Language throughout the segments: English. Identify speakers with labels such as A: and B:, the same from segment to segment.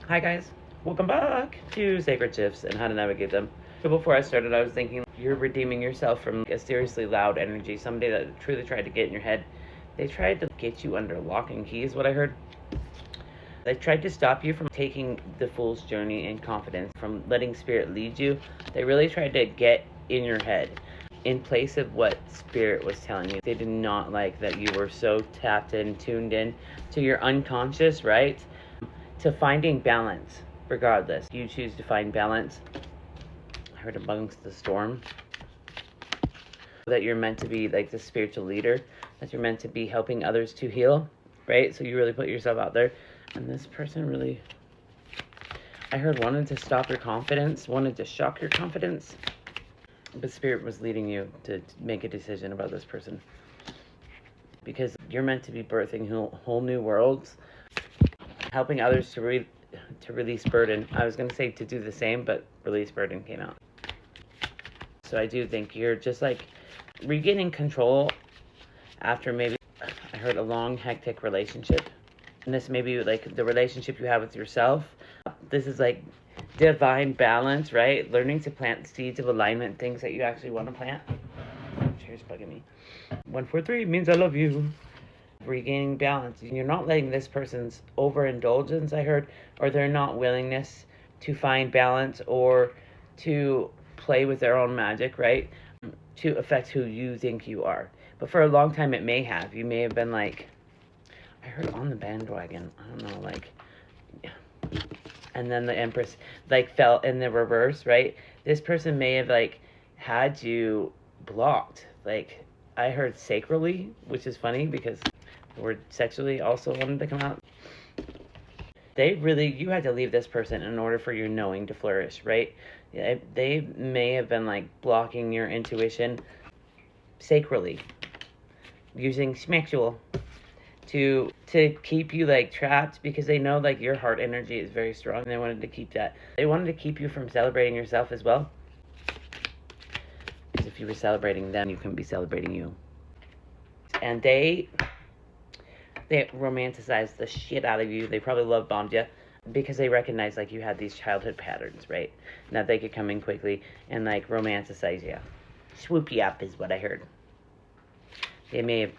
A: Hi guys, welcome back to Sacred Shifts and how to navigate them. So before I started, I was thinking you're redeeming yourself from a seriously loud energy, somebody that truly tried to get in your head. They tried to get you under lock and key is what I heard. They tried to stop you from taking the fool's journey in confidence, from letting spirit lead you. They really tried to get in your head in place of what spirit was telling you. They did not like that you were so tapped in, tuned in to your unconscious, right? To finding balance, regardless. You choose to find balance. I heard amongst the storm that you're meant to be like the spiritual leader, that you're meant to be helping others to heal, right? So you really put yourself out there. And this person really, I heard, wanted to stop your confidence, wanted to shock your confidence. But spirit was leading you to make a decision about this person. Because you're meant to be birthing whole new worlds, helping others to release burden. I was going to say to do the same, but release burden came out. So I do think you're just like regaining control after maybe, I heard, a long, hectic relationship. And this may be like the relationship you have with yourself. This is like divine balance, right? Learning to plant seeds of alignment, things that you actually want to plant. Chair's bugging me. 143 means I love you. Regaining balance. You're not letting this person's overindulgence, I heard, or their not willingness to find balance or to play with their own magic, right, to affect who you think you are. But for a long time it may have. You may have been like, I heard, on the bandwagon. I don't know, like, yeah. And then the Empress like fell in the reverse, right? This person may have like had you blocked. Like, I heard sacrally, which is funny because the word sexually also wanted to come out. You had to leave this person in order for your knowing to flourish, right? They may have been like blocking your intuition sacrally, using sexual to keep you like trapped, because they know like your heart energy is very strong and they wanted to keep that. They wanted to keep you from celebrating yourself as well. Because if you were celebrating them, you couldn't be celebrating you. And they romanticize the shit out of you. They probably love bombed you because they recognize like you had these childhood patterns, right? And that they could come in quickly and like romanticize you. Swoop you up is what I heard. They may have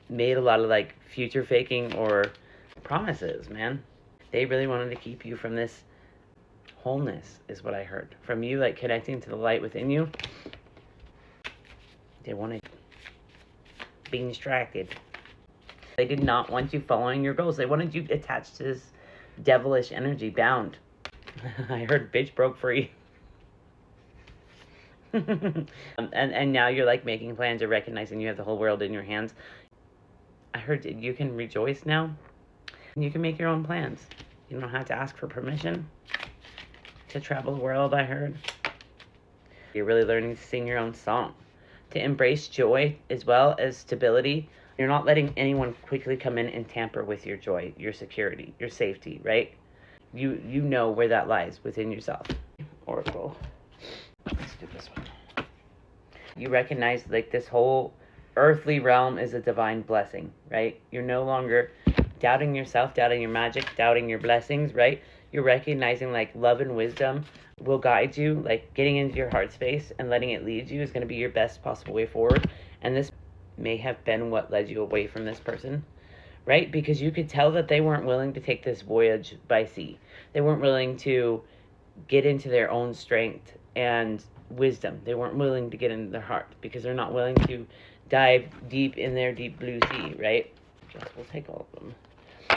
A: made a lot of like future faking or promises, man. They really wanted to keep you from this wholeness is what I heard. From you like connecting to the light within you. They wanted being distracted. They did not want you following your goals. They wanted you attached to this devilish energy, bound. I heard bitch broke free. and now you're like making plans or recognizing you have the whole world in your hands. I heard you can rejoice now. You can make your own plans. You don't have to ask for permission to travel the world, I heard. You're really learning to sing your own song, to embrace joy as well as stability. You're not letting anyone quickly come in and tamper with your joy, your security, your safety, right? You know where that lies within yourself. Oracle. Let's do this one. You recognize like this whole earthly realm is a divine blessing, right? You're no longer doubting yourself, doubting your magic, doubting your blessings, right? You're recognizing like love and wisdom will guide you, like getting into your heart space and letting it lead you is going to be your best possible way forward. And this may have been what led you away from this person, right? Because you could tell that they weren't willing to take this voyage by sea. They weren't willing to get into their own strength and wisdom. They weren't willing to get into their heart because they're not willing to dive deep in their deep blue sea, right? We'll take all of them.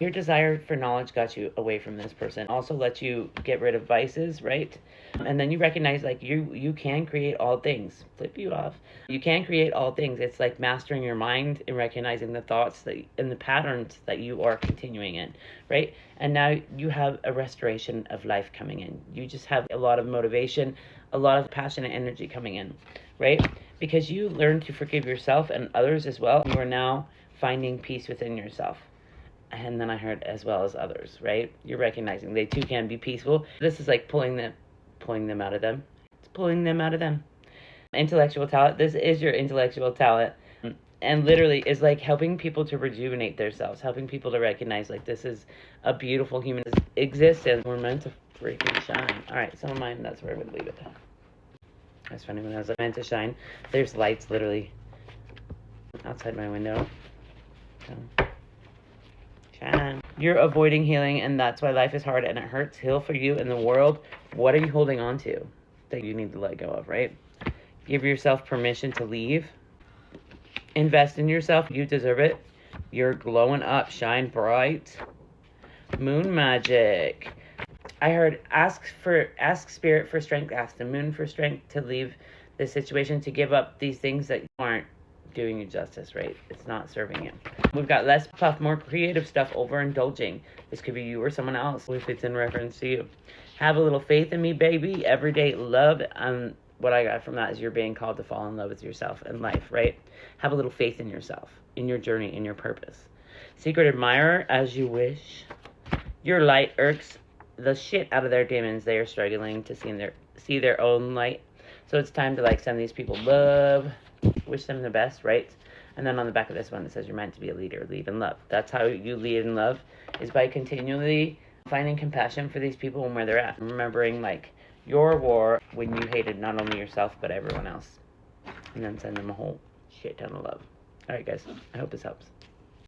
A: Your desire for knowledge got you away from this person. Also let you get rid of vices, right? And then you recognize like you can create all things. Flip you off. You can create all things. It's like mastering your mind and recognizing the thoughts that and the patterns that you are continuing in, right? And now you have a restoration of life coming in. You just have a lot of motivation, a lot of passion and energy coming in, right? Because you learn to forgive yourself and others as well. You are now finding peace within yourself. And then I heard as well as others, right? You're recognizing they too can be peaceful. This is like pulling them out of them. It's pulling them out of them. Intellectual talent. This is your intellectual talent. And literally is like helping people to rejuvenate themselves, helping people to recognize like this is a beautiful human existence. We're meant to freaking shine. All right, some of mine, that's where I would leave it. That's funny, when I was like, meant to shine, there's lights literally outside my window. So, shine. You're avoiding healing, and that's why life is hard and it hurts. Heal for you and the world. What are you holding on to that you need to let go of, right? Give yourself permission to leave. Invest in yourself. You deserve it. You're glowing up. Shine bright. Moon magic. I heard ask spirit for strength. Ask the moon for strength to leave this situation, to give up these things that aren't doing you justice, right? It's not serving you. We've got less puff, more creative stuff, overindulging. This could be you or someone else if it's in reference to you. Have a little faith in me, baby. Everyday love. What I got from that is you're being called to fall in love with yourself and life, right? Have a little faith in yourself, in your journey, in your purpose. Secret admirer, as you wish. Your light irks the shit out of their demons. They are struggling to see their own light. So it's time to like send these people love, wish them the best, right? And then on the back of this one, it says you're meant to be a leader, lead in love. That's how you lead in love, is by continually finding compassion for these people and where they're at. Remembering like your war when you hated not only yourself, but everyone else. And then send them a whole shit ton of love. All right, guys, I hope this helps.